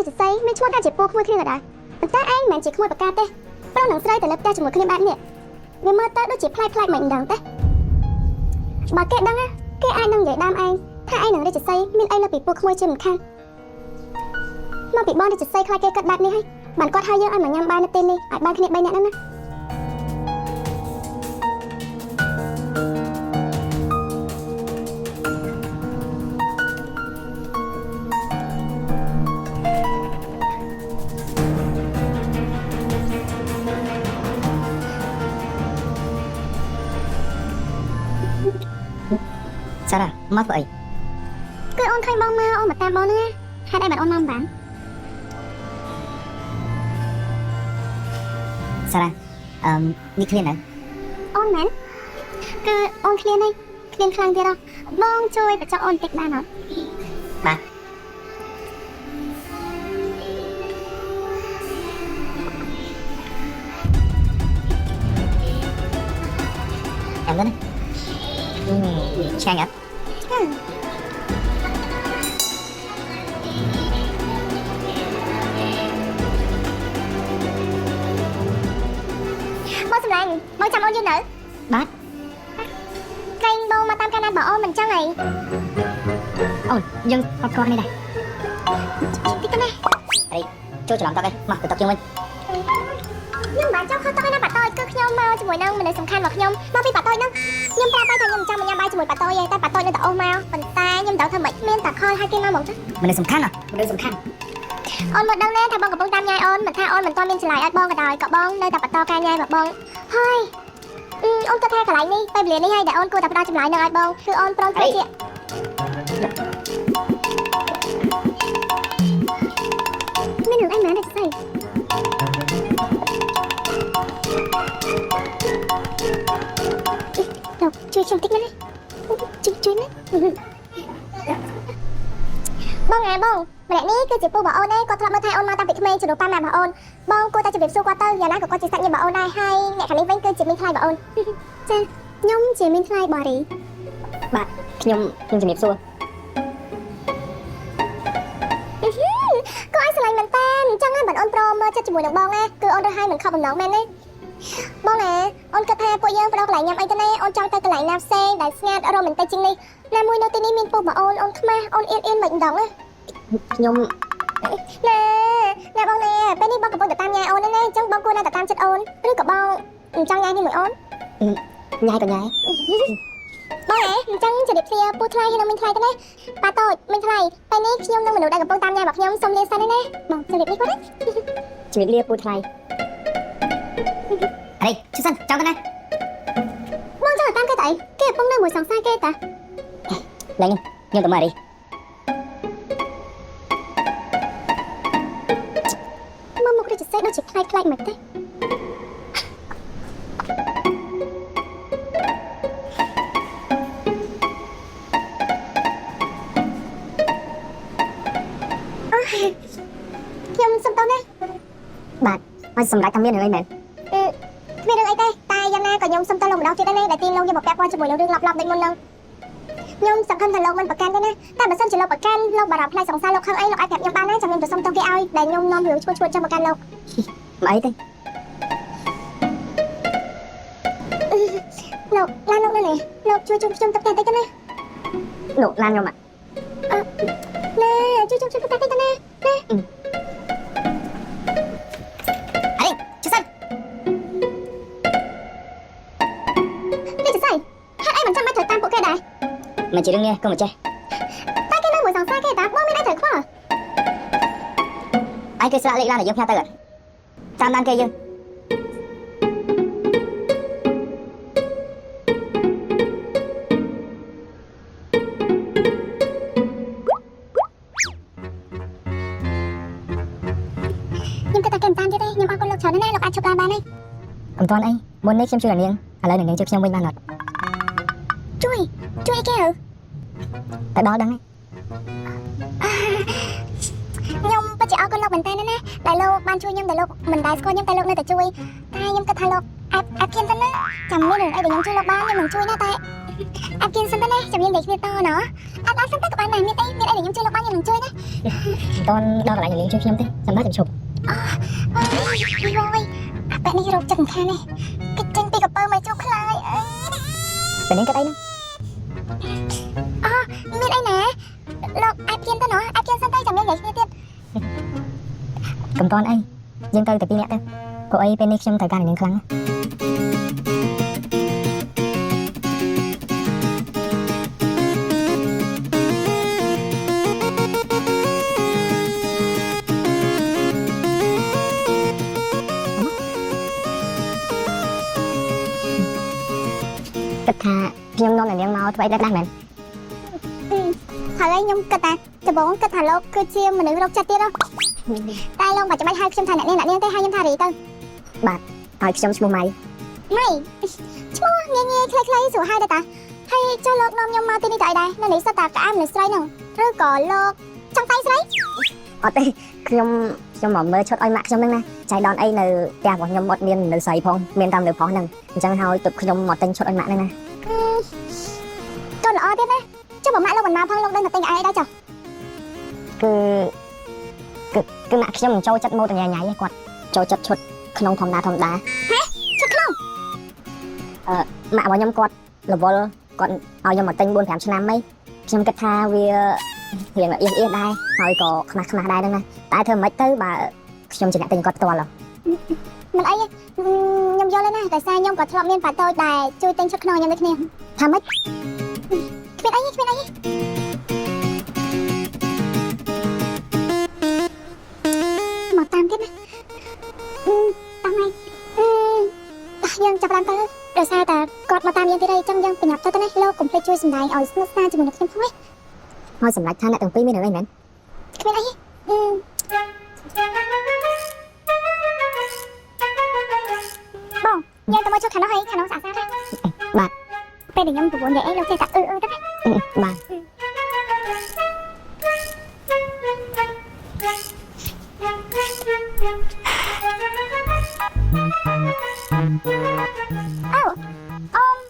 នេះសរសៃមានឈ្មោះថាជាពូក្មួយគ្នាក៏ដែរប៉ុន្តែឯងមិនមែនជាក្មួយបកាទេប្រុសនឹងស្រីទៅលើផ្ទះជាមួយគ្នាបែបនេះវាមើលទៅដូចជាប្លែកមិនដឹងទេបើគេដឹងគេអាចនឹងនិយាយដើមឯងថាឯងនឹងរាជសីមានអីលើពីពូក្មួយជាមិនខានមកពីបងរាជសីខ្លាចគេកាត់បែបនេះហើយបានគាត់ហៅយើងឲ្យមកញ៉ាំបាយនៅទីនេះឲ្យបានគ្នា3នាក់ហ្នឹងណាសារ៉ាមកធ្វើអីគឺអូនឃើញបងមកអូនមកតាមបងហ្នឹងហេតុអីបានអូនមកបានសារ៉ានេះឃ្លានណាអូនមែនគឺអូនឃ្លាននេះឃ្លានខ្លាំងទៀតហ៎បងជួយបញ្ចុះអូនតិចបានអត់បាទem đến Sang ạ Bố xâm lành, bố chăm ôn dương nữ Bác Kênh bố mà tam canal bỏ ôn mình chăng này Ôi, dân con này này Tí con này Đi, chú cho làm tao đây, mà tụi tao kêu mình Nhưng bạn cháu không tao bà tôi cứ nhau mau cho mùi nông mình lại sầm khăn mặc nhông mau bị bà tôi nâng nhưng ra bay thôi nhưng trong mình nhâm bay cho mùi bà tôi vậy ta bà tôi nên tao mau mình ta nhưng tao thầm mệt men tao khơi hai kia mau một chút mình lại sầm khăn à mình lại sầm khăn ôn một đông nè thằng bôngกับbông tam nhai ôn mình tha ôn mình to miên lại bông cả đời cọ bông nơi tao bà to ca nhai và bông thôi ôn cơ the cả lại đi bay liền đi hay để ôn cô tao đo chụp lại nơi bông cứ ôn pro thôi chị mấy đường anh má được say đâuជួយខ្ញុំតិចណាជួយណាបងឯងបងម្នាក់នេះគឺជាពូបងអូនឯងគាត់ធ្លាប់មើលថែអូនមកតាំងពីក្មេងជំនួសប៉ាម៉ាបងអូនបងគួរតែជម្រាបសួរគាត់ទៅយ៉ាងណាក៏គាត់ជាសាច់ញាតិបងអូនដែរហើយអ្នកខាងនេះវិញគឺជាមីងថ្លៃបងអូនចាខ្ញុំជាមីងថ្លៃបរីបាទខ្ញុំជំរាបសួរគាត់ឲ្យស្រឡាញ់មែនតើអញ្ចឹងហើយបងអូនព្រមមើលចិត្តជាមួយនឹងបងណាគឺអូនរើសឲ្យមិនខកបំណងមែនទេបងអូនគិតថាពួកយើងប្រដៅកន្លែងញ៉ាំអីទៅណាអូនចង់ទៅកន្លែងណាផ្សេងដែលស្ងាត់រ៉ូមែនទិកជាងនេះណាមួយនៅទីនេះមានពូបងអូនខ្មាស់អូនអៀនមិនដឹងណាខ្ញុំណែបងណែពេលនេះបងកំពុងតែតាមញ៉ាយអូនណាអញ្ចឹងបងគួរតែតាមចិត្តអូនឬក៏បងចង់ញ៉ាយនេះមួយអូនញ៉ាយក៏ញ៉ាយបងអញ្ចឹងជម្រាបលាពូថ្លៃហើយនឹងមីងថ្លៃទៅណាប៉ាតូចមីងថ្លៃពេលនេះខ្ញុំនឹងមនុស្សដែលកំពុងតាមញ៉ាយរបស់ខ្ញុំសុំលាសិនទេណាបងជម្រាបលាគាត់ណាជម្រាបលាពូថ្លៃអីជិះសិនចង់ទៅណាបងចង់តាមគេទៅអីគេកំពុងនៅមួយសង្សារគេតាឡើងខ្ញុំទៅមកអីមកមុខរាជសេដូចជាខ្លាចមិនទេខ្ញុំសុំតោះណាបាទអត់សម្រាប់តាមមានរឿងអីមែនគ្មានរឿងអីទេតែយ៉ាងណាក៏ខ្ញុំសុំតោះលោកម្ដងទៀតដែរដែលទីលោកយកមកពាក់ព័ន្ធជាមួយនឹងរឿងឡាប់ដូចមុនហ្នឹងខ្ញុំសង្ឃឹមថាលោកមិនប្រកាន់ទេណាតែបើសិនជាលោកប្រកាន់លោកបារម្ភផ្នែកសង្សារលោកខឹងអីលោកអាចប្រាប់ខ្ញុំបានណាចាំខ្ញុំទៅសុំទោសគេឲ្យដែលខ្ញុំនាំរឿងឈ្មោះចាំប្រកាន់លោកមិនអីទេលោកឡានលោកនេះលោកជួយខ្ញុំទៅផ្ទះតិចទៅណាលោកឡានខ្ញុំណែជួយទៅផ្ទះតិចទៅណាអីជិះសិននេះស្អីហេតុអីមិនចាំបាច់ត្រូវតាមពួកគេដែរមិនជារឿងនេះកុំមកចេះតែគេនៅមួយសង្សារគេតាបងមានអីត្រូវខ្វល់អីគេស្រាក់លេខឡានឲ្យយើងផ្ញើទៅតាមដានគេយើងខ្ញុំគិតថាគេមិនតាមទៀតទេខ្ញុំអរគុណលោកច្រើនណាស់លោកអាចឈប់ឡានបានទេកុំតន់អីមុននេះខ្ញុំជួយនាងឥឡូវនាងជួយខ្ញុំវិញបានអត់ជួយអីគេទៅដល់ដឹងខ្ញុំពិតជាអរគុណលោកមែនតើណាដែលលោកបានជួយខ្ញុំដែលលោកមិនដែលស្គាល់ខ្ញុំតែលោកនៅតែជួយតែខ្ញុំគិតថាលោកអែបខ្ញុំទៅណាចាំមានរឿងអីដែលខ្ញុំជួយលោកបានខ្ញុំនឹងជួយណាតែ អាប់គៀនសិនទៅណាចាំយើងនិយាយគ្នាតណោះអត់សិនទៅក៏បានដែរមានអីដែលខ្ញុំជួយលោកបានខ្ញុំនឹងជួយណា តនដល់កន្លែងនាងជួយខ្ញុំទេសម្រាប់ខ្ញុំឈប់ អូយបែបនេះរោគចិត្តមិនខានទេគិតចេញពីកពើមកជួបខ្លាយ ពេលនេះគិតអីហ្នឹង មានអីណាលោកអាប់គៀនទៅណោះអាប់គៀនសិនទៅចាំយើងនិយាយគ្នាទៀត កុំតនអីយើងទៅតែ2នាក់ទៅព្រោះអីពេលនេះខ្ញុំត្រូវការនាងខ្លាំងណាស់ គិតថាខ្ញុំនាំនាងមកធ្វើអីដែរមែន ហើយខ្ញុំគិតថាដំបូងគិតថាលោកគឺជាមនុស្សរោគចិត្តទៀតតែលោកមិនចាំបាច់ហៅខ្ញុំថាអ្នកនាងទេហៅខ្ញុំថារីទៅ ហើយខ្ញុំឈ្មោះម៉ៃ ម៉ៃឈ្មោះងាយខ្លីស្រួលហៅទេតាហើយចុះលោកនាំខ្ញុំមកទីនេះទៅអីដែរនៅនេះសិតតាក្អាមនៅស្រីហ្នឹងឬក៏លោកចង់តែងស្រី អត់ទេខ្ញុំមកមើលឈុតឲ្យម៉ាក់ខ្ញុំហ្នឹងណាចៃដនអីនៅផ្ទះរបស់ខ្ញុំអត់មាននៅស្រីផងមានតាមនៅប្រុសហ្នឹងអញ្ចឹងហើយទុកខ្ញុំមកទិញឈុតឲ្យម៉ាក់ហ្នឹងណា កូនល្អទៀតណាចុះបើម៉ាក់លោកមិនមកផងលោកដឹងតែទិញអីដែរចុះ គឺម៉ាក់ខ្ញុំមិនចូលចិត្តម៉ូតញ៉ៃទេគាត់ចូលចិត្តឈុតក្នុងធម្មតាឈុតក្នុង ម៉ាក់របស់ខ្ញុំគាត់រវល់គាត់ឲ្យខ្ញុំមកទិញ 4-5 ឆ្នាំហីខ្ញុំគិតថាវារៀងអៀសដែរហើយក៏ខ្មាស់ដែរហ្នឹងណាតែធ្វើមិនទៅបើខ្ញុំជាអ្នកទិញគាត់ផ្ទាល់ មិនអីខ្ញុំយល់ហើយណាតែសារខ្ញុំក៏ធ្លាប់មានប៉ាតូចដែរជួយទិញឈុតក្នុងខ្ញុំដូចគ្នាថាម៉េចគ្មានអីមកតាមទៀតណាតាមម៉េចយើងចាប់បានទៅដោយសារតែគាត់មកតាមយើងទៀតអីចឹងយើងប្រញាប់ទៅណាលោកកុំភ្លេចជួយសម្ដែងឲ្យស្និទ្ធស្នាលជាមួយនឹងខ្ញុំផងណា ហើយសម្រាប់ថាអ្នកទាំងពីរមានរឿងអីមែន គ្មានអីបងយើងទៅមកជួបខាងនោះហើយខាងនោះស្អាតណាស់បាទពេលដែលខ្ញុំប្រពន្ធនិយាយអីលោកចេះតែទៅណា បាទ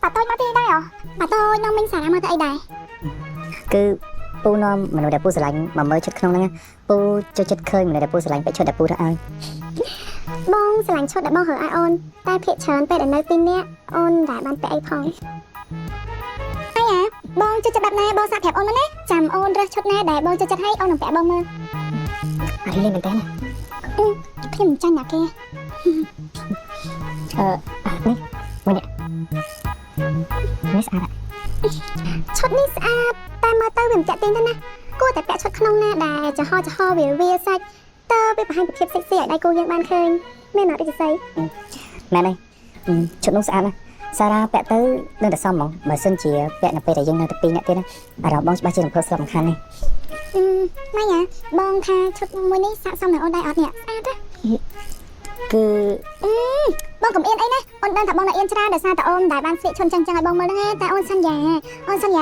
ប៉ាតូចមកទីដែរហ៎ប៉ាតូចនាំមីងសារមកទៅអីដែរ គឺពូនាំមនុស្សដែលពូស្រឡាញ់មកមើលឈុតក្នុងហ្នឹងពូចូលចិត្តឃើញមនុស្សដែលពូស្រឡាញ់ពាក់ឈុតដែលពូរើសឲ្យ បងស្រឡាញ់ឈុតដែលបងរើសឲ្យអូនតែភាគច្រើនពេលដែលនៅទីនេះអូនតែបានពាក់អីផងអីហ៎បងចូលចិត្តបែបណាបងសាក់ប្រាប់អូនមកណាចាំអូនរើសឈុតណាដែលបងចូលចិត្តឲ្យអូននឹងពាក់បងមើល អានេះមែនតើណា ខ្ញុំមិនចាញ់ណាគេ នេះមួយនេះស្អាត ឈុតនេះស្អាតតែមើលទៅវាមិនចាក់ទាញទេណាគួរតែពាក់ឈុតក្នុងណាដែលចំហវាសាច់តើវាបង្ហាញពីភាពសេកស៊ីឲ្យដៃគូយើងបានឃើញមែនអត់ទេស្អី មែនហើយឈុតនោះស្អាតណាស់សារ៉ាពាក់ទៅនឹងតែសមហ្មងបើសិនជាពាក់នៅពេលដែលយើងនៅតែ2នាក់ទៀតណាអារម្មណ៍បងច្បាស់ជារំភើបស្លាប់មិនខានទេ ម៉េចហ៎បងថាឈុតមួយនេះស័ក្តិសមនឹងអូនដែរអត់នេះស្អាតទេ គឺ បងកុំអៀនអីណាអូនដឹងថាបងនៅអៀនច្រើនដោយសារតែអូនដែលបានស្លៀកឈុតចឹងឲ្យបងមើលហ្នឹងតែអូនសន្យា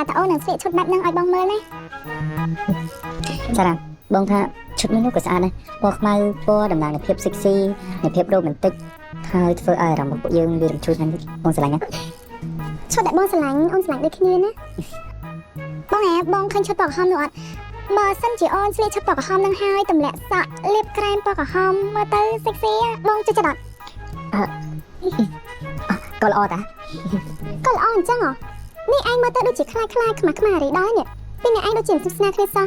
ថាអូននឹងស្លៀកឈុតបែបហ្នឹងឲ្យបងមើលណា សារ៉ាបងថាឈុតនេះក៏ស្អាតដែរពណ៌ខ្មៅពណ៌តំណាងនៃភាពសេកស៊ីនៃភាពរ៉ូមែនទិកហើយធ្វើឲ្យអារម្មណ៍របស់ពួកយើងវារំជួលហ្នឹងបងស្រឡាញ់ណា ឈុតដែលបងស្រឡាញ់អូនស្រឡាញ់ដូចគ្នាណាបងឃើញឈុតពណ៌ក្រហមនោះអត់បើសិនជាអូនស្លៀកឈុតពណ៌ក្រហមហ្នឹងហើយទម្លាក់សក់លាបក្រែមពណ៌ក្រហមមើលទៅសេកស៊ីបងចូលចិត្តអត់ ក៏ល្អតា ក៏ល្អអញ្ចឹងហ៎នេះឯងមើលទៅដូចជាខ្លាចខ្មាស់រីដល់នេះពីនេះឯងដូចជាស្និទ្ធស្នាលគ្នាសោះ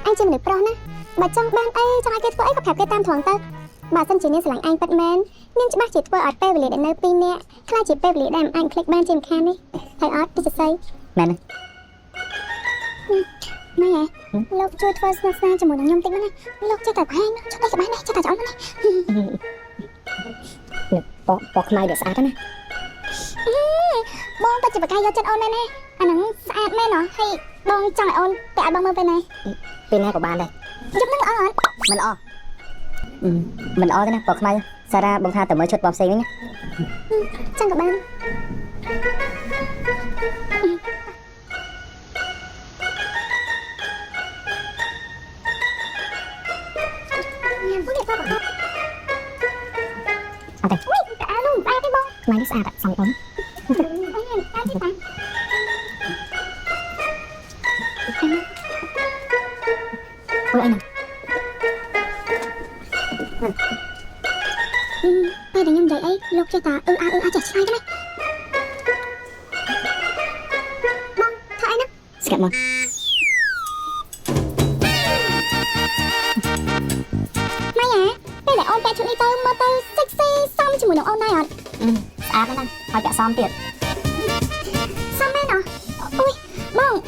ឯងជាមនុស្សប្រុសណាបើចង់បានអីចង់ឲ្យគេធ្វើអីក៏ប្រាប់គេតាមត្រង់ទៅបើសិនជានាងស្រឡាញ់ឯងពិតមែននាងច្បាស់ជាធ្វើឲ្យពេលវេលាដែលនៅពីរនាក់ខ្លាចជាពេលវេលាដែលអាចคลิกបានជាមិនខាននេះហើយអត់ទីសរសៃ មែនទេ ម៉េចហ៎លោកជួយធ្វើស្និទ្ធស្នាលជាមួយនឹងខ្ញុំតិចមកណាលោកចេះតែប្រហែងចុះអីក៏បានដែរចេះតែចោលមកណា ពណ៌ខ្មៅដែលស្អាតណា បងទៅជាបកាយយកចិត្តអូនមែនទេអាហ្នឹងស្អាតមែនហ៎ហើយបងចង់ឲ្យអូនពាក់ឲ្យបងមើលពេលណា ពេលណាក៏បានដែរ យប់ហ្នឹងល្អអត់ មិនល្អមិនល្អទេណាពណ៌ខ្មៅសារ៉ាបងថាទៅមើលឈុតពណ៌ផ្សេងវិញណា ចឹងក៏បានបងទៅបង អត់ទេ អានោះស្អាតទេបង ខ្មៅនេះស្អាតសំបង អីស្អាតទេតា ôi anh nè ពេលដែលខ្ញុំនិយាយអីលោកចេះតែចាស់ឆ្លៃទេបងធ្វើអីណា ស្កាត់មក ម៉ៃពេលដែលអូនពាក់ឈុតនេះទៅមើលទៅសិចស៊ីសមជាមួយនឹងអូនដែរអត់ ស្អាតណាស់ហើយពាក់សមទៀត សមមែនអអូយ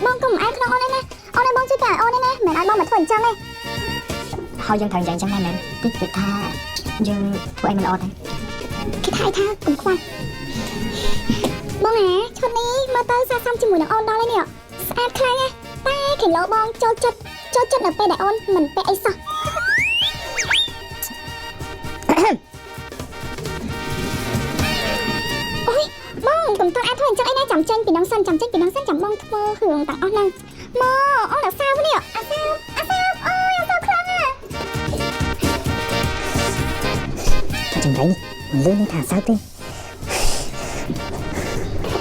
បងកុំអែក្នុងអូនឯណាអូនឯងបងជួយពាក់អូនឯណាមិនឲ្យបងមកធ្វើអញ្ចឹងទេ ហើយយើងត្រូវនិយាយអញ្ចឹងដែរមែនតិចទៀតថាយើងធ្វើអីមិនល្អទេ គេថាកុំខ្វល់បងឈុតនេះមើលទៅស័ក្តិសមជាមួយនឹងអូនដល់ហើយនេះស្អាតខ្លាំងណាស់តែគីឡូបងចូលចិត្តនៅពេលដែលអូនមិនពាក់អីសោះអូយបងកុំតាន់អាចធ្វើអញ្ចឹងអីណាចាំចេញពីនឹងសិនចាំបងធ្វើរឿងទាំងអស់ហ្នឹងមកអូនអាសាវនេះអាសាវអូយអាសាវខ្លាំងណាស់ ចង្រៃនេះលឿននេះថាសើទេ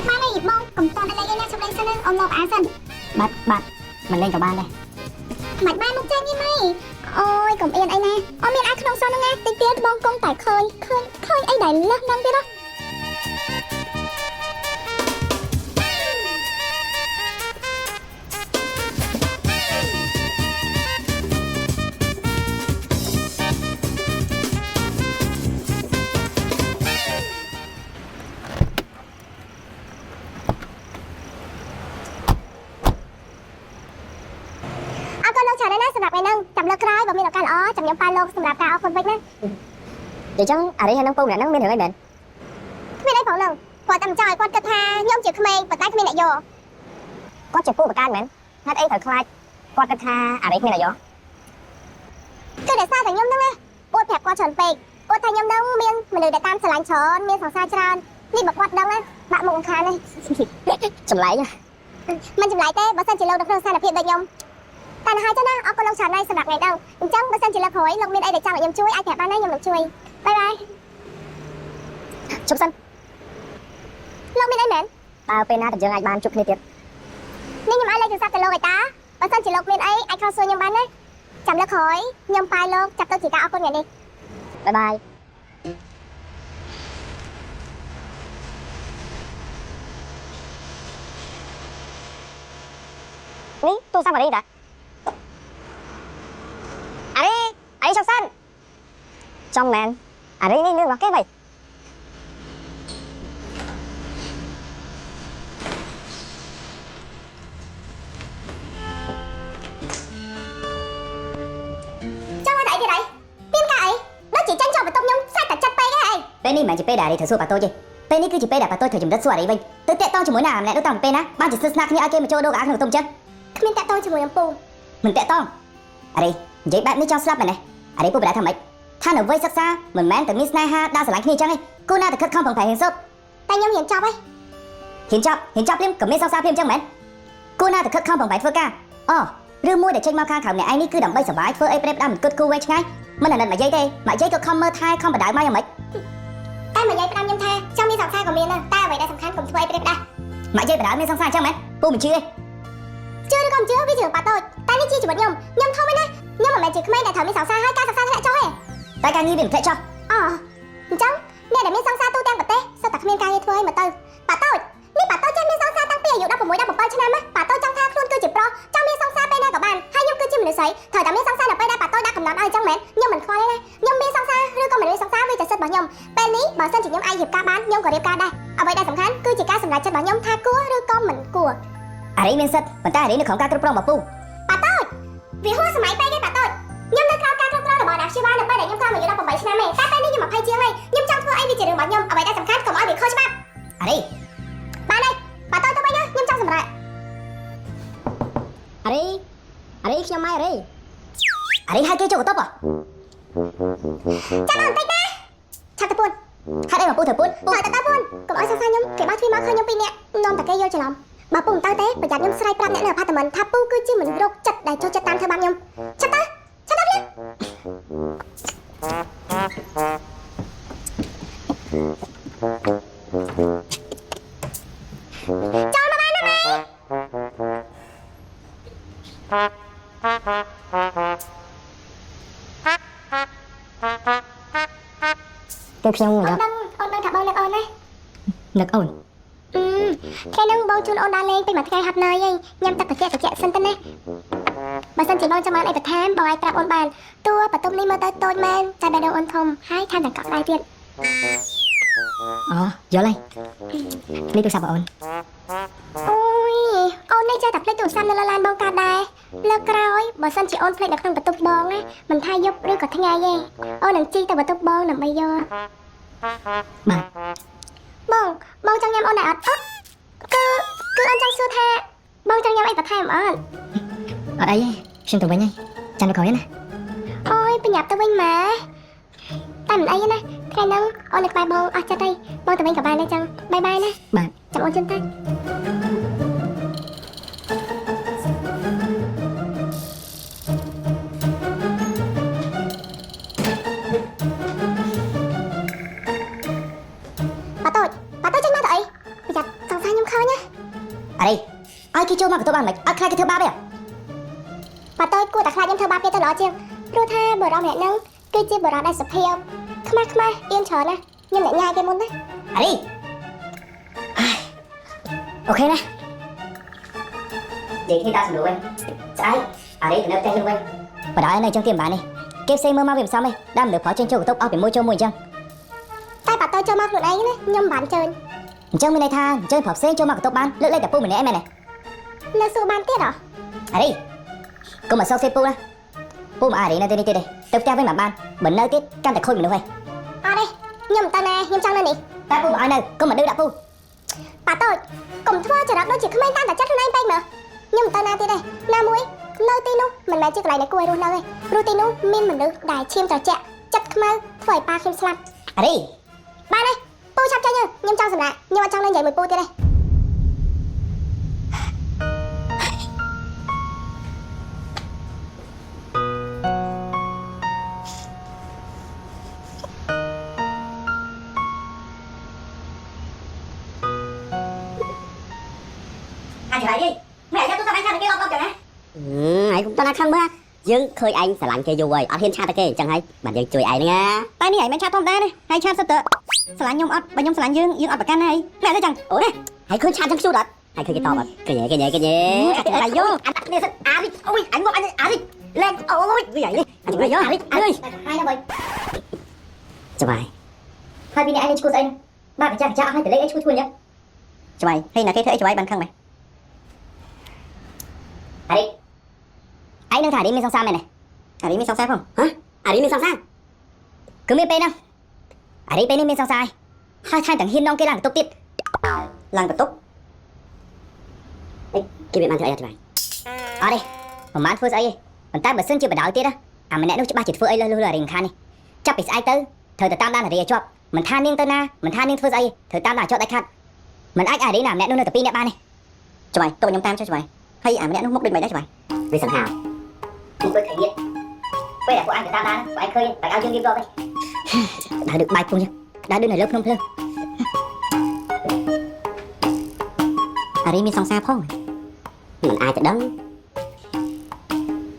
បានហើយបងកុំតាន់អីលេងណាជុំលេងសិនណាអូនមកអាសិន បាត់មិនលេងក៏បានដែរ មិនបានមកចេញនេះម៉ៃអូយកុំអៀនអីណាអូនមានអាចក្នុងសនហ្នឹងណាតិចទៀតបងកុំតែឃើញអីដែលលើសហ្នឹងទៀតណាអរគុណលោកច្រើនណាស់សម្រាប់ថ្ងៃហ្នឹងចាំលើកក្រោយបើមានឱកាសល្អចាំខ្ញុំប៉ាលោកសម្រាប់ការអរគុណវិញណា អញ្ចឹងអារីហើយនឹងពូម្នាក់ហ្នឹងមានរឿងអីមែន គ្មានអីផងហ្នឹងគាត់តែមិនចង់ឲ្យគាត់គិតថាខ្ញុំជាក្មេងប៉ុន្តែគ្មានអ្នកយក គាត់ជាពូបកានមែនហេតុអីត្រូវខ្លាចគាត់គិតថាអារីគ្មានអាយុ គឺដោយសារតែខ្ញុំហ្នឹងណាអួតប្រាប់គាត់ច្រើនពេកអួតថាខ្ញុំហ្នឹងមានមនុស្សដែលតាមស្រឡាញ់ច្រើនមានសង្សារច្រើននេះបើគាត់ដឹងណាបាក់មុខខានណា ចម្លែក មិនចម្លែកទេបើសិនជាលោកនៅក្នុងស្ថានភាពដូចខ្ញុំតែហើយចឹងណាអរគុណលោកច្រើនណាស់សម្រាប់ថ្ងៃហ្នឹងអញ្ចឹងបើសិនជាលើកក្រោយលោកមានអីដែលចង់ឲ្យខ្ញុំជួយអាចប្រាប់បានណាខ្ញុំនឹងជួយបាយបាយ ជប់សិន លោកមានអីមែន តើពេលណាតែយើងអាចបានជួបគ្នាទៀត នេះខ្ញុំឲ្យលេខទូរស័ព្ទទៅលោកឯតាបើសិនជាលោកមានអីអាចខលសួរខ្ញុំបានណាចាំលើកក្រោយខ្ញុំប៉ាយលោកចាប់ទៅជាការអរគុណថ្ងៃនេះ បាយបាយនេះទូរស័ព្ទអារីតាអារីជប់សិនចំមែនអារីនេះលឿនរបស់គេវិញ ចាំឲ្យតែអីទៀតអីមានការអីដូចជាចាញ់ចោលបន្ទប់ខ្ញុំសាច់តែចិត្តពេកហ៎អី ពេលនេះមិនមែនជាពេលដែលអារីត្រូវសួរប៉ាតូចទេពេលនេះគឺជាពេលដែលប៉ាតូចត្រូវជំរិតសួរអារីវិញទៅតាក់ទងជាមួយណាម្នាក់នោះតាំងពីពេលណាបានជាស្និទ្ធស្នាលគ្នាឲ្យគេមកចូលដូរកៅក្នុងបន្ទប់ចឹង គ្មានតាក់ទងជាមួយនឹងពូ មិនតាក់ទងអារីនិយាយបែបនេះចង់ស្លាប់មែនទេអារីពូប្រែថាម៉េចថានៅវ័យសិក្សាមិនមែនតែមានស្នេហាដើរស្រឡាញ់គ្នាចឹងទេគូណាតែខិតខំប្រឹងប្រែងរៀនសូត្រ តែខ្ញុំរៀនចប់ហើយ ហ៊ានចាប់ព្រាមក៏មានសង្សារព្រាមចឹងមែនគូណាតែខិតខំប្រឹងប្រែងធ្វើការអូឬមួយដែលចេញមកខាងក្រៅម្នាក់ឯងនេះគឺដើម្បីសុបាយធ្វើអីប្រេបដើមមិនគិតគូរវែងឆ្ងាយមិនអាណិតមកយាយទេមកយាយក៏ខំមើលថែខំបដៅមកយ៉ាងម៉េច តែមកយាយផ្ដាំខ្ញុំថាចង់មានសង្សារក៏មានដែរតែអ្វីដែលសំខាន់កុំធ្វើអីប្រេបដែរ មកយាយបដៅមានសង្សារចឹងមែនពូមិនជឿទេ ជឿឬក៏មិនជឿវាជារឿងប៉ាតូចតែនេះជាជីវិតខ្ញុំធំហើយណាខ្ញុំមិនមែនជាក្មេងដែលត្រូវមានសង្សារហើយការសង្សារធ្លាក់ចុះទេ តែការងារវាមិនធ្លាក់ចុះ អូអញ្ចឹងអ្នកដែលមានសង្សារទូទាំងប្រទេសសុទ្ធតែគ្មានការងារធ្វើឲ្យមកទៅប៉ាតូចនេះប៉ាតូចចេះមានសង្សារតាំងពីអាយុ16 17ឆ្នាំណាប៉ាតូចចង់ថាខ្លួនគឺជាប្រុសចង់មានសង្សារពេលណាក៏បានហើយខ្ញុំគឺជាមនុស្សស្រីត្រូវតែមានសង្សារនៅពេលដែលប៉ាតូចដាក់កំណត់ឲ្យអញ្ចឹងមែនខ្ញុំមិនខ្វល់ទេណាខ្ញុំមានសង្សារឬក៏មិនមានសង្សារវាជាសិទ្ធិរបស់ខ្ញុំពេលនេះបើសិនជាខ្ញុំអាចរៀបការបានខ្ញុំក៏រៀបការដែរអ្វីដែលសំខាន់គឺជាការសម្រេចចិត្តរបស់ខ្ញុំថាគួរឬក៏មិនគួរ អារីមានសិទ្ធប៉ុន្តែអារីនៅក្នុងការគ្រប់គ្រងរបស់ពូ ប៉ាតូចវាហួសសម័យពេកទេប៉ាតូចខ្ញុំនៅក្រៅការគ្រប់គ្រងរបស់អ្នកព្យាបាលនៅពេលដែលខ្ញុំក្រោមអាយុ18ឆ្នាំទេតែពេលនេះខ្ញុំ20ជាងហើយខ្ញុំចង់ធ្វើអីវាជារឿងរបស់ខ្ញុំអ្វីដែលសំខាន់កុំឲ្យវាខុសច្បាប់ អារី បានហើយប៉ាតូចទៅវិញណាខ្ញុំចង់សម្រាប់ អារីខ្ញុំមកអារីហើយគេចូលកន្ទប់ ចាំបន្តិចណាឆាប់ទៅពួន ហេតុអីមកពូធ្វើពួន ហើយតើពួនកុំឲ្យសរសៃខ្ញុំគេបើកទ្វារមកឃើញខ្ញុំពីរនាក់នាំតែគេយល់ច្រឡំបើពូមិនទៅទេប្រយ័ត្នខ្ញុំស្រែកប្រាប់អ្នកនៅអាផាតមិនថាពូគឺជាមនុស្សរោគចិត្តដែលចូលចិត្តតាមធ្វើបាបខ្ញុំឆាប់ទៅភ្លាម ចូលមកបានណាម៉ែ Tôi không ngờ Ôn đang thả bông được ôn đấy. được ổn. Cái nâng bông chun ôn đá lên bên mặt cây hạt nơi ấy, nhằm tặc cái chạy sân tân đấy. Bà sân chỉ bông cho món ai bật tham, bò ai tạp ôn bàn, tua bà tôm ly mơ tới tôi men, trái bè đầu ôn thùng, hai tham đẳng cọc đai tiền. Gió lên. Đi tôi sao bà ổn. Ôi, ôn đây chơi tập lấy tủ xăm là lan bông cà đài. Lơ cõi, bà sân chỉ ôn play được trong bà tụp bông á, mình thay giúp đưa có thay ngay vậy. Ôn đừng chi tao bà tụp bông nằm bây giờ. Bà. Bông trong nhâm ôn này ớt. Cứ ôn trong xưa tha. Bông trong nhâm ai bà thay mà ôn. Ở đây, xin tụi mình nhé. Chẳng được khỏi nè. Ôi, bây nhập tụi mình mà. Tại mình ấy nè. Thế nâng, ôn được bài bông, cho đây. Bông tụi mình cả bài này chăng. Bye bye nè. Bà. Chậm ôn chân tay. Bà tôi chân má tụi. Bây giờ còn sao nhâm khơi nhá. Ở đây, ai kia cho mà cái tôi bàn mày, ai khai cái thơ ba bây à? Bà tôi cua tạc khai nhâm thơ ba kia tôi đó chiêng. Rô tha bờ rong hẹn nâng. Cứ chia bờ rong đại sập hiệu. Khma, yên chờ nè. Nhưng lại nhai cái môn đấy. Ở đây. Ok nè. Vậy thì ta sẽ đủ anh. Sai. Ở đây thì nó tên luôn anh. Và đó này trong tiệm bán này. Kếp xây mơ mau việc sao mày? Đam được phó trên châu của tốc áo biển môi châu mùi chăng? Tay bà tôi cho mọc luôn ấy nè. Nhâm bán trơn. Chăng bên này tha, chơi phó xây châu mọc của tốc bán. Lỡ lấy tập pu mình em này. Nó su bán tiết hả? Ở đây. Cô mà sau xây pu á. Pu mà ở đây nó đây. Tập theo với mặt ban. Bẩn nơi tiết can tại khôi mình đúng không? À đây. Nhâm ta nè, nhâm trăng nè nè. Ta pu mà ai nơi, cô mà đưa đã pu. Bà tôi, cùng thua chờ đọc đôi chỉ không anh ta đã chắc hơn anh tay mà. Nhâm ta nè thì đây. Na muối. Nơi tin nu, mình lại chưa lại để quay luôn đâu. Routine nu, min mình được đài chiêm trò chẹ. Chặt khmer, phơi pa khiêm slam. Ở đây. Ba đây. Pu chắp cho như, nhâm trăng sầm lại, nhưng mà trăng lên dậy mùi pu thì đây. Anh chị lại đi. Mẹ cho tôi tao ăn cái ông chẳng hả? Ai cũng tao khăn mà dương khơi anh sẽ lạnh kê dù rồi ở thiên cha ta kê chẳng hay bạn dương chui ai nữa nha Tay này men cha tom đây này. Hay cha sao tợ. Slang nhung ớt, bà nhung slang dương ớt bạc can này. Mẹ thấy chẳng? ủa nè hãy khơi cha trong su đợt hãy khơi cái to mà cái nhẹ Phải vô. anh đi đi ôi anh ngồi anh đi lên ôi như vậy đi anh đi vô đi anh ơi Hai năm rồi. cho bài Hai bên này anh đi cô anh. Ba phải cha hai phải lấy anh cô nhá. cho bài hay là cái thế cho bài bằng khăn mày Ở đây. Anh đang thả đi bên song sam này này. à đi mình xong sao không hả à đi mình xong sao Cứ miên bên đâu. Ở đây bên song sai. Hai thằng hiên nong cái làng tốc tiết. lần vật tốt cái việc ăn cho ai cho bài Ở đây. Mà mán phơi ấy. Còn ta bật sân chưa bật đảo tiết á. À mình nãy nó ba chỉ phơi ấy là đình khan đi. Chắc bị ai tới. Thời tam đan là để cho. Mình than niên tân na, mình than niên phơi ấy. Thời tam là cho tay khăn. Mình ai đấy làm nãy nó tập pin nãy ba này. cho bài tôi nhóm tam cho bài hay à mình nó mốc định bài đấy cho bài vì sẵn hào Chúng tôi thể hiện. Quay lại của anh tam đan, của anh khơi, tại ao dương kim vô đây. Đã được bài cùng chưa? Đã đưa này lớp không thưa. à đi mình xong sao không mình ai tự đấng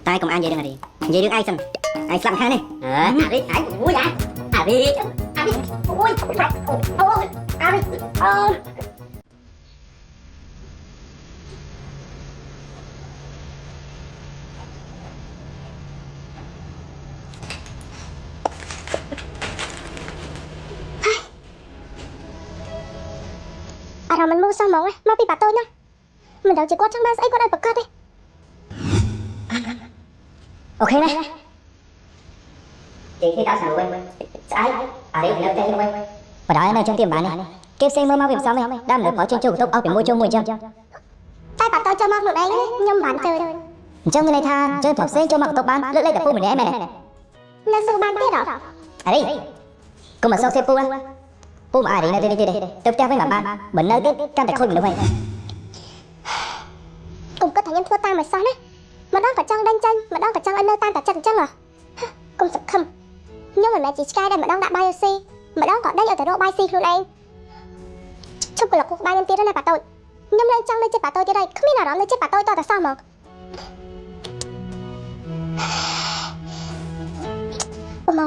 tay công an vậy đừng à đi vậy đừng ai xong ai làm khai này à đi ai cũng vui vậy à đi ui à đi À rồi mình mua sao món ấy, mau bị bà tôi nha. Mình đâu chỉ qua trong ba ấy qua đây bật cất đi. Ok này. Chị khi tao sẵn quên. Ai? Ở đây thì lớp tên quên. Và đó này trong tiệm bán này. Kêu xe mơ mau việc sao mày? Đam được có trên châu của tốc áo biển môi châu mùi chăng? Tay bà tôi cho mọc luôn ấy, nhâm bán chơi. Trong người này tha, chơi phỏng xe cho mặc tộc bán, lỡ lấy tập pu mình em này. Là su bán tiết hả? Ở đây. Cô mà sau xe pu á. Pu mà ai đấy đây. Tiếp theo với mặt ban, bẩn nơi tiết can tại khôi mình đâu vậy? Cùng có thằng nhân thua ta mà sao đấy. Mà đang cả trong đanh chân, mà đang cả trong ăn nơi tan cả chân à? Cùng sập khăm. Nhưng mà mẹ chỉ sky đây mà đang đã bao si, mà đang có đây ở tại độ bay si luôn anh. Chúc là cuộc ba nhân tiết đó này bà tôi. Nhưng lên trong đây chết bà tôi tới đây, không biết nào đó lên chết bà tôi tại sao mà.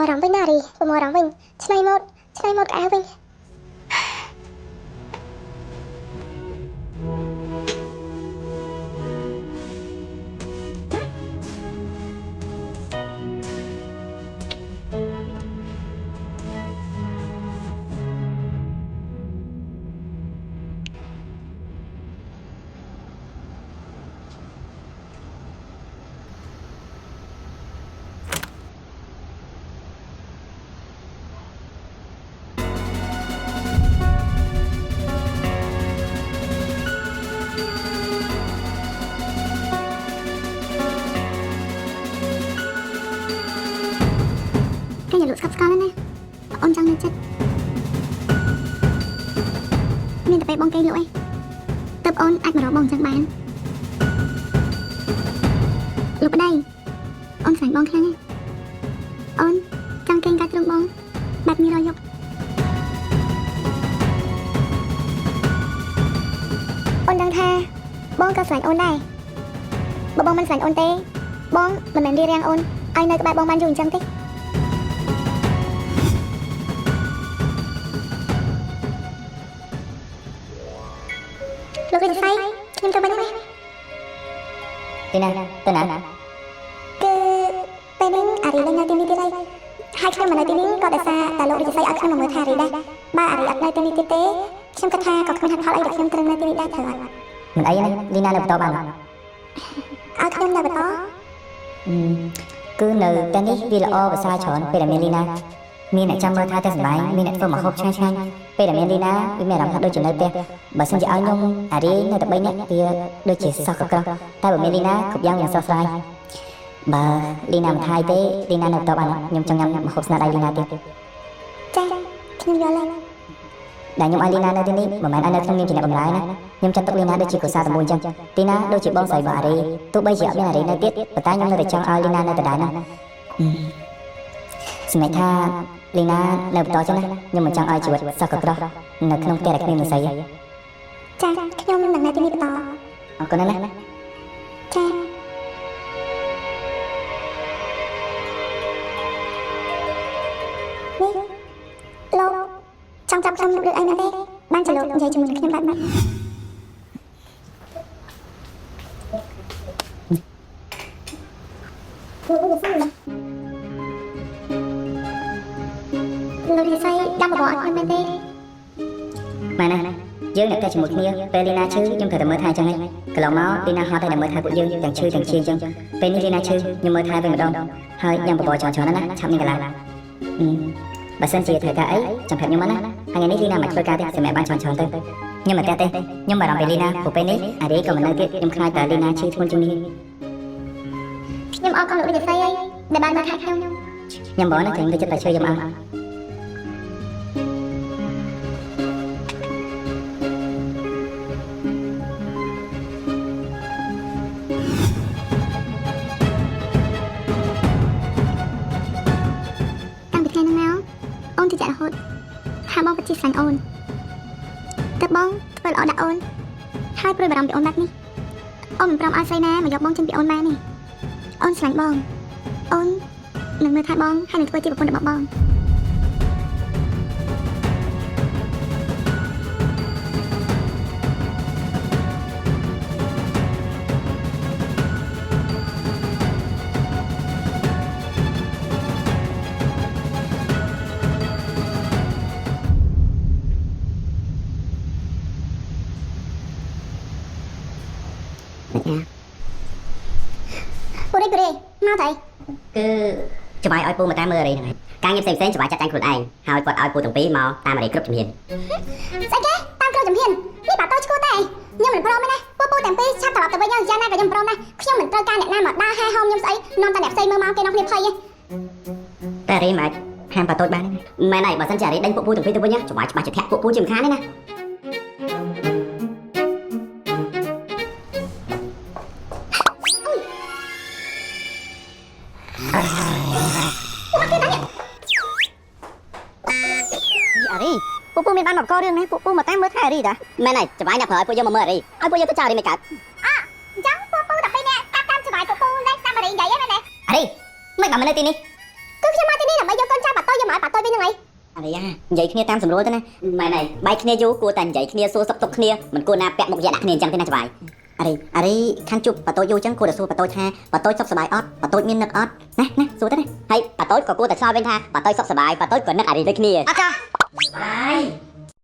រម្មណ៍វិញណារីប្រមូលអារម្មណ៍វិញឆ្នៃម៉ូដកៅវិញគេอย่าលក់ស្កប់ស្កល់ណាអូនចង់នៅចិត្តមានតែពេលបងគេលក់ឯងទៅអូនអាចមករកបងចឹងបានលោកប្តីអូនស្លាញ់បងខ្លាំងណាស់អូនចង់គេងកាច់ត្រង់បងបែបនេះរយប់អូនដឹងថាបងក៏ស្លាញ់អូនដែរបើបងមិនស្លាញ់អូនទេបងមិនមែនរៀបរៀងអូនឲ្យនៅក្បែរបងបានយូរអញ្ចឹងទេលោកវិស័យខ្ញុំទៅវិញទេ ទីណាទៅណា គឺពេលនេះអារីលេងនៅទីនេះទៀតហើយខ្ញុំមិននៅទីនេះក៏ដោយសារតែលោកវិស័យឲ្យខ្ញុំមកមើលថាអារីដែរបើអារីអត់នៅទីនេះទៀតទេខ្ញុំគិតថាក៏គ្មានហេតុផលអីដែលខ្ញុំត្រូវនៅទីនេះដែរត្រូវអត់ មិនអីណាលីណានៅបន្តបាន ឲ្យខ្ញុំនៅបន្ត គឺនៅតែនេះវាល្អប្រសើរច្រើនពេលដែលមានលីណាមានអ្នកចាំមើលថាតែសម្បែងមានអ្នកធ្វើម្ហូបឆ្ងាញ់ពេលដែលមានលីណាវាមានអារម្មណ៍ថាដូចជានៅផ្ទះបើសិនជាឲ្យខ្ញុំអារីនៅតែ3នាក់វាដូចជាសោះកក្រោះតែបើមានលីណាគ្រប់យ៉ាងវាស្រស់ស្រាយបើលីណាមិនថាយទេលីណានៅបន្តបានខ្ញុំចង់ញ៉ាំម្ហូបស្នាដៃលីណាទៀត ចាខ្ញុំយល់ហើយ ដែលខ្ញុំឲ្យលីណានៅទីនេះមិនមែនឲ្យនៅក្នុងនាមជាអ្នកបម្រើណាខ្ញុំចាត់ទុកលីណាដូចជាគ្រួសារតែមួយអញ្ចឹងទីណាដូចជាបងស្រីរបស់អារីទោះបីជាអត់មានអារីនៅទៀតប៉ុន្តែខ្ញុំនៅតែចង់ឲ្យលីណានៅដដែលណាសម្រាប់ថាលីណានៅបន្តចឹងណាខ្ញុំមិនចង់ឲ្យជីវិតសោះកក្រោះនៅក្នុងផ្ទះដែលគ្មានមនុស្សស្រី ចាខ្ញុំនឹងនៅទីនេះបន្ត អរគុណណាស់ ចានេះលោកចង់ចាប់ខ្ញុំឬអីមែនទេបានជាលោកនិយាយជាមួយនឹងខ្ញុំបែបនេះលោកវិស័យចាំបបអត់ខ្ញុំមែនទេ មែនណាយើងអ្នកតែជាមួយគ្នាពេលលីណាឈឺខ្ញុំត្រូវតែមើលថែចឹងហើយកន្លងមកលីណាហត់តែមើលថែពួកយើងទាំងឈឺទាំងជាអញ្ចឹងពេលនេះលីណាឈឺខ្ញុំមើលថែវិញម្ដងហើយញ៉ាំបបរច្រើនណាស់ឆាប់នេះកន្លងបើសិនជាត្រូវការអីចាំប្រាប់ខ្ញុំមកណាថ្ងៃនេះលីណាមិនធ្វើការទេសម្រាប់បានច្រើនទៅខ្ញុំមិនតែទេខ្ញុំបារម្ភពីលីណាព្រោះពេលនេះអារីក៏មិននៅទៀតខ្ញុំខ្លាចតែលីណាឈឺធ្ងន់ជាងនេះ ខ្ញុំអរគុណលោកវិស័យហើយដែលបានមកថែខ្ញុំ ញ៉ាំបងណាខ្ញុំទៅចិត្តតែឈឺខ្ញុំអត់ តាំងពីថ្ងៃនោះមកអូនជឿជាក់រហូតថាបងពិតជាស្លាញ់អូនតែបងធ្វើល្អដាក់អូនហើយព្រួយបារម្ភពីអូនបែបនេះអូនមិនព្រមឲ្យស្រីណាមកយកបងចេញពីអូនបាននេះអូនស្លាញ់បងអូននឹងមើលថែបងហើយនឹងធ្វើជាប្រពន្ធរបស់បង ពូរីមកទៅ គឺច្បាយឲ្យពូមកតាមមើលអីហ្នឹងការងារផ្សេងច្បាយចាត់ចែងខ្លួនឯងហើយគាត់ឲ្យពូទាំងពីរមកតាមអីគ្រប់ជំនាញ ស្អីគេតាមគ្រូជំហាននេះបាតោឈ្គួតទេខ្ញុំមិនព្រមទេណាពូទាំងពីរឆាប់ត្រឡប់ទៅវិញយ៉ាងណាក៏ខ្ញុំព្រមដែរខ្ញុំមិនត្រូវការអ្នកណាមកដើរហែហោមខ្ញុំស្អីនាំតែអ្នកផ្សេងមើលមកគេនាំគ្នាភ័យទេ តែរីមិនអាចហាមប៉ាតូចបានទេមែនហើយបើសិនជារីដេញពួកពូទាំងពីរទៅវិញច្បាយច្បាស់ជាធាក់ពួកពូជាមិនខានទេណា អារីពួកពូមានបានមកករឿងនេះពួកពូមកតាមមើលថែអារីតាមែនហើយច្បាយអ្នកប្រើឲ្យពួកយើងមកមើលអារីឲ្យពួកយើងទៅចោលអារីមិនកើត អញ្ចឹងពូតែពេលនេះតាមច្បាយពូលេខតាមអារីនិយាយហ្នឹងមែនទេ អារីមិនបានមកនៅទីនេះ គឺខ្ញុំមកទីនេះដើម្បីយកកូនចៅ អារីនិយាយគ្នាតាមសម្រួលទៅណាម៉ែណៃបាយគ្នាយូរគួរតែនិយាយគ្នាសួរសុខទុក្ខគ្នាមិនគួរណាពាក់មុខយ៉ាដាក់គ្នាអញ្ចឹងទេណាច្បាយអារីខានជប់បតូចយូរអញ្ចឹងគួរតែសួរបតូចថាបតូចសុខសប្បាយអត់បតូចមាននឹកអត់ណាសួរទៅណាហើយបតូចក៏គួរតែឆ្លើយវិញថាបតូចសុខសប្បាយបតូចក៏នឹកអារីដូចគ្នាអត់ចាបាយ